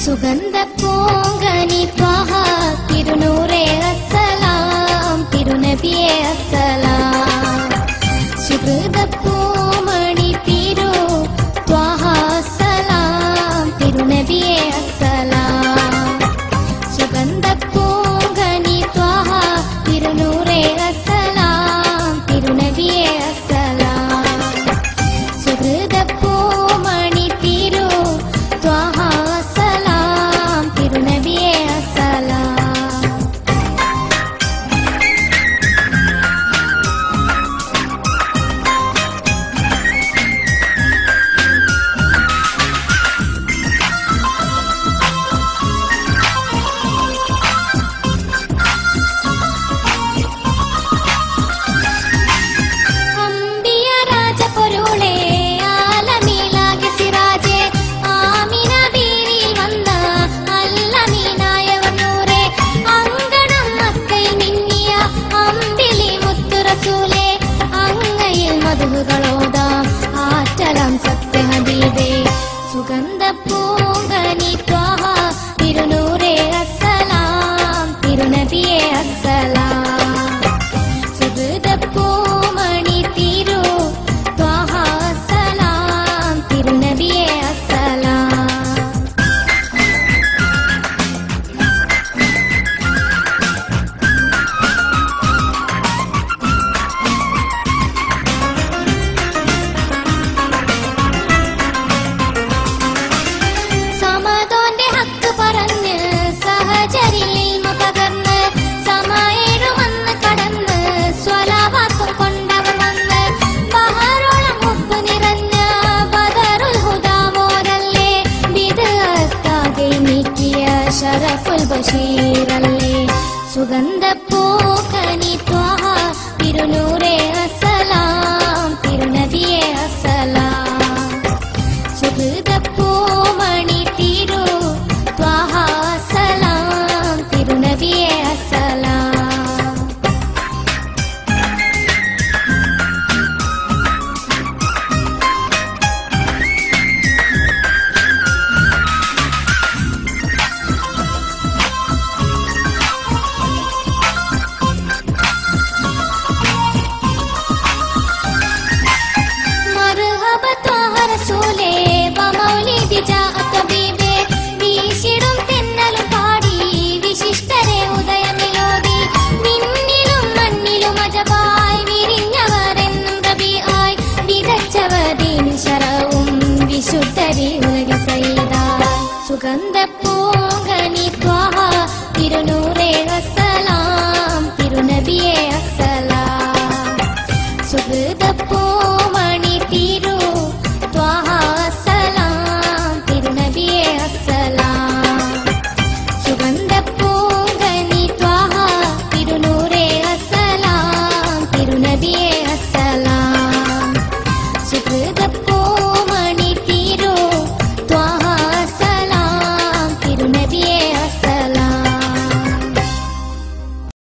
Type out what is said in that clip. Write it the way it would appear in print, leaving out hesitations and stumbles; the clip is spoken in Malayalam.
സുഗന്ധ പൂങ്കനി ത്വഹ തിരുനൂറേ അസ്സലാം തിരുനബിയേ അസ്സലാം സുഹൃത പൂമണി തിരു ത്വഹ അസ്സലാം തിരുനബിയേ അസ്സലാം സുഗന്ധ പൂങ്കനി ത്വഹ തിരുനൂറേ അസ്സലാം തിരുനബിയേ അസ്സലാം സുഹൃത പൂമണി തിരു ത്വഹ അസ്സലാം തിരുനബിയേ അസ്സലാം സുഗന്ധ പൂങ്കനി ത്വഹ തിരുനൂറേ അസ്സലാം തിരുനബിയേ അസ്സലാം സുഹൃത പൂമണി തിരു ത്വഹ അസ്സലാം തിരുനബിയേ അസ്സലാം ശരഫുൽ ബഷീറല്ലേ സുഗന്ധ പൂങ്കനി ത്വഹ തിരുനൂറേ അസ്സലാം തിരുനബിയേ അസ്സലാം സുഹൃത പൂമണി തിരു ത്വഹ അസ്സലാം തിരുനബിയേ അസ്സലാം സുഗന്ധ പൂങ്കനി ത്വഹ തിരുനൂറേ അസ്സലാം തിരുനബിയേ അസ്സലാം സുഹൃത പൂമണി തിരു ത്വഹ അസ്സലാം തിരുനബിയേ അസ്സലാം സുഗന്ധ പൂങ്കനി ത്വഹ തിരുനൂറേ അസ്സലാം തിരുനബിയേ അസ്സലാം സുഹൃത